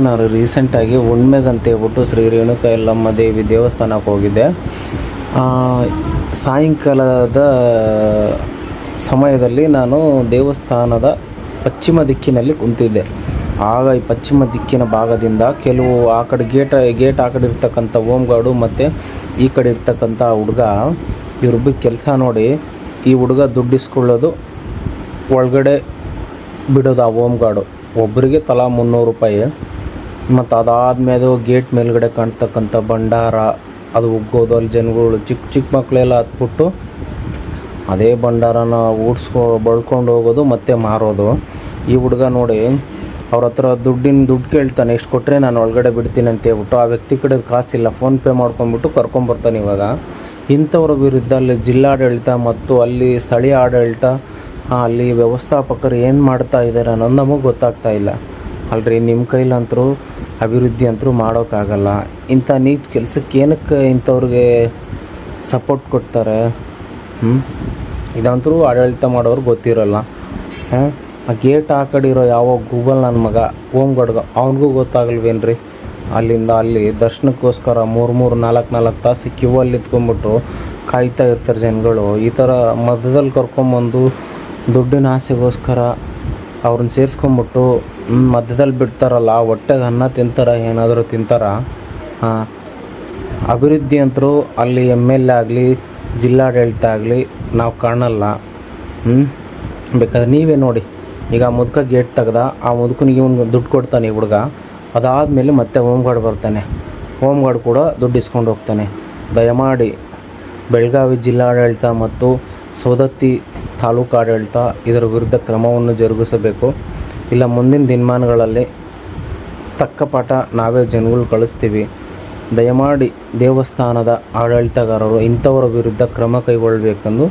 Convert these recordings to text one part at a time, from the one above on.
ನಾನು ರೀಸೆಂಟಾಗಿ ಹುಣ್ಮೆಗಂತ ಹೇಳ್ಬಿಟ್ಟು ಶ್ರೀ ರೇಣುಕಾ ಯಲ್ಲಮ್ಮ ದೇವಿ ದೇವಸ್ಥಾನಕ್ಕೆ ಹೋಗಿದ್ದೆ. ಸಾಯಂಕಾಲದ ಸಮಯದಲ್ಲಿ ನಾನು ದೇವಸ್ಥಾನದ ಪಶ್ಚಿಮ ದಿಕ್ಕಿನಲ್ಲಿ ಕುಂತಿದ್ದೆ. ಆಗ ಈ ಪಶ್ಚಿಮ ದಿಕ್ಕಿನ ಭಾಗದಿಂದ ಕೆಲವು ಆ ಕಡೆ ಗೇಟ್ ಆ ಕಡೆ ಇರ್ತಕ್ಕಂಥ ಹೋಮ್ ಗಾರ್ಡು ಮತ್ತು ಈ ಕಡೆ ಇರ್ತಕ್ಕಂಥ ಹುಡುಗ, ಇವ್ರಿಬ್ಬರು ಕೆಲಸ ನೋಡಿ, ಈ ಹುಡುಗ ದುಡ್ಡಿಸ್ಕೊಳ್ಳೋದು, ಒಳಗಡೆ ಬಿಡೋದು ಆ ಹೋಮ್ ಗಾರ್ಡು. ಒಬ್ಬರಿಗೆ ತಲಾ 300 ರೂಪಾಯಿ. ಮತ್ತು ಅದಾದಮೇಲೆ ಗೇಟ್ ಮೇಲ್ಗಡೆ ಕಾಣ್ತಕ್ಕಂಥ ಭಂಡಾರ ಅದು ಉಗ್ಗೋದು, ಅಲ್ಲಿ ಜನಗಳು ಚಿಕ್ಕ ಮಕ್ಕಳೆಲ್ಲ ಹತ್ಬಿಟ್ಟು ಅದೇ ಭಂಡಾರನ ಬಳ್ಕೊಂಡು ಹೋಗೋದು ಮತ್ತು ಮಾರೋದು. ಈ ಹುಡುಗ ನೋಡಿ ಅವ್ರ ಹತ್ರ ದುಡ್ಡು ಕೇಳ್ತಾನೆ, ಎಷ್ಟು ಕೊಟ್ಟರೆ ನಾನು ಒಳಗಡೆ ಬಿಡ್ತೀನಿ ಅಂತ ಹೇಳ್ಬಿಟ್ಟು. ಆ ವ್ಯಕ್ತಿ ಕಡೆ ಕಾಸಿಲ್ಲ, ಫೋನ್ಪೇ ಮಾಡ್ಕೊಂಡ್ಬಿಟ್ಟು ಕರ್ಕೊಂಬರ್ತಾನೆ. ಇವಾಗ ಇಂಥವ್ರ ವಿರುದ್ಧ ಅಲ್ಲಿ ಜಿಲ್ಲಾಡಳಿತ ಮತ್ತು ಅಲ್ಲಿ ಸ್ಥಳೀಯ ಆಡಳಿತ, ಅಲ್ಲಿ ವ್ಯವಸ್ಥಾಪಕರು ಏನು ಮಾಡ್ತಾ ಇದ್ದಾರೆ ಅನ್ನೋದು ನಮಗೆ ಗೊತ್ತಾಗ್ತಾ ಇಲ್ಲ ಅಲ್ರಿ. ನಿಮ್ಮ ಕೈಲಂತರೂ ಅಭಿವೃದ್ಧಿ ಅಂತರೂ ಮಾಡೋಕ್ಕಾಗಲ್ಲ. ಇಂಥ ನೀಚ ಕೆಲಸಕ್ಕೆ ಏನಕ್ಕೆ ಇಂಥವ್ರಿಗೆ ಸಪೋರ್ಟ್ ಕೊಡ್ತಾರೆ? ಇದಂತರೂ ಆಡಳಿತ ಮಾಡೋರು ಗೊತ್ತಿರೋಲ್ಲ. ಆ ಗೇಟ್ ಆ ಕಡೆ ಇರೋ ಯಾವ ಗೂಗಲ್ ನನ್ನ ಮಗ ಹೋಮ್ ಗಾರ್ಡ್ಗ ಅವ್ನಿಗೂ ಗೊತ್ತಾಗಲ್ವೇನ್ರಿ? ಅಲ್ಲಿಂದ ಅಲ್ಲಿ ದರ್ಶನಕ್ಕೋಸ್ಕರ 3-4 ತಾಸು ಕ್ಯೂ ಅಲ್ಲಿ ನಿಂತ್ಕೊಂಡ್ಬಿಟ್ಟು ಕಾಯ್ತಾ ಇರ್ತಾರೆ ಜನಗಳು. ಈ ಥರ ಮಧ್ಯದಲ್ಲಿ ಕರ್ಕೊಂಬಂದು ದುಡ್ಡಿನ ಆಸೆಗೋಸ್ಕರ ಅವ್ರನ್ನ ಸೇರಿಸ್ಕೊಂಬಿಟ್ಟು ಮಧ್ಯದಲ್ಲಿ ಬಿಡ್ತಾರಲ್ಲ, ಹೊಟ್ಟೆಗೆ ಅನ್ನ ತಿಂತಾರ, ಏನಾದರೂ ತಿಂತಾರ? ಅಭಿವೃದ್ಧಿ ಅಂತರೂ ಅಲ್ಲಿ MLA ಆಗಲಿ ಜಿಲ್ಲಾಡಳಿತ ಆಗಲಿ ನಾವು ಕಾಣಲ್ಲ. ಬೇಕಾದ್ರೆ ನೀವೇ ನೋಡಿ, ಈಗ ಮುದುಕ ಗೇಟ್ ತೆಗ್ದ, ಆ ಮುದುಕನಿಗೆ ಇವ್ನಿಗೆ ದುಡ್ಡು ಕೊಡ್ತಾನೆ ಈ ಹುಡುಗ. ಅದಾದಮೇಲೆ ಮತ್ತೆ ಹೋಮ್ ಗಾರ್ಡ್ ಬರ್ತಾನೆ, ಹೋಮ್ ಗಾರ್ಡ್ ಕೂಡ ದುಡ್ಡು ಇಸ್ಕೊಂಡು ಹೋಗ್ತಾನೆ. ದಯಮಾಡಿ ಬೆಳಗಾವಿ ಜಿಲ್ಲಾಡಳಿತ ಮತ್ತು ಸವದತ್ತಿ ತಾಲೂಕು ಆಡಳಿತ ಇದರ ವಿರುದ್ಧ ಕ್ರಮವನ್ನು ಜರುಗಿಸಬೇಕು. ಇಲ್ಲ ಮುಂದಿನ ದಿನಮಾನಗಳಲ್ಲಿ ತಕ್ಕ ಪಾಠ ನಾವೇ ಜನಗಳು ಕಳಿಸ್ತೀವಿ. ದಯಮಾಡಿ ದೇವಸ್ಥಾನದ ಆಡಳಿತಗಾರರು ಇಂಥವರ ವಿರುದ್ಧ ಕ್ರಮ ಕೈಗೊಳ್ಳಬೇಕೆಂದು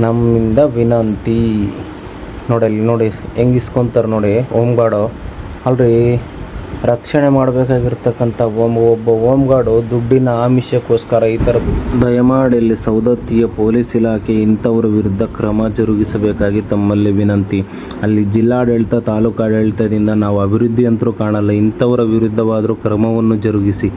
ನಮ್ಮಿಂದ ವಿನಂತಿ. ನೋಡಿ ಹೆಂಗೆ ಇಸ್ಕೊತಾರೆ ನೋಡಿ ಹೋಮ್ ಗಾರ್ಡು. ಅಲ್ರಿ, ರಕ್ಷಣೆ ಮಾಡಬೇಕಾಗಿರ್ತಕ್ಕಂಥ ಒಬ್ಬ ಹೋಮ್ ಗಾರ್ಡು ದುಡ್ಡಿನ ಆಮಿಷಕ್ಕೋಸ್ಕರ ಈ ಥರ. ದಯಮಾಡಿ ಇಲ್ಲಿ ಸವದತ್ತಿಯ ಪೊಲೀಸ್ ಇಲಾಖೆ ಇಂಥವ್ರ ವಿರುದ್ಧ ಕ್ರಮ ಜರುಗಿಸಬೇಕಾಗಿ ತಮ್ಮಲ್ಲಿ ವಿನಂತಿ. ಅಲ್ಲಿ ಜಿಲ್ಲಾಡಳಿತ ತಾಲೂಕು ಆಡಳಿತದಿಂದ ನಾವು ಅಭಿವೃದ್ಧಿ ಅಂತರೂ ಕಾಣಲ್ಲ. ಇಂಥವರ ವಿರುದ್ಧವಾದರೂ ಕ್ರಮವನ್ನು ಜರುಗಿಸಿ.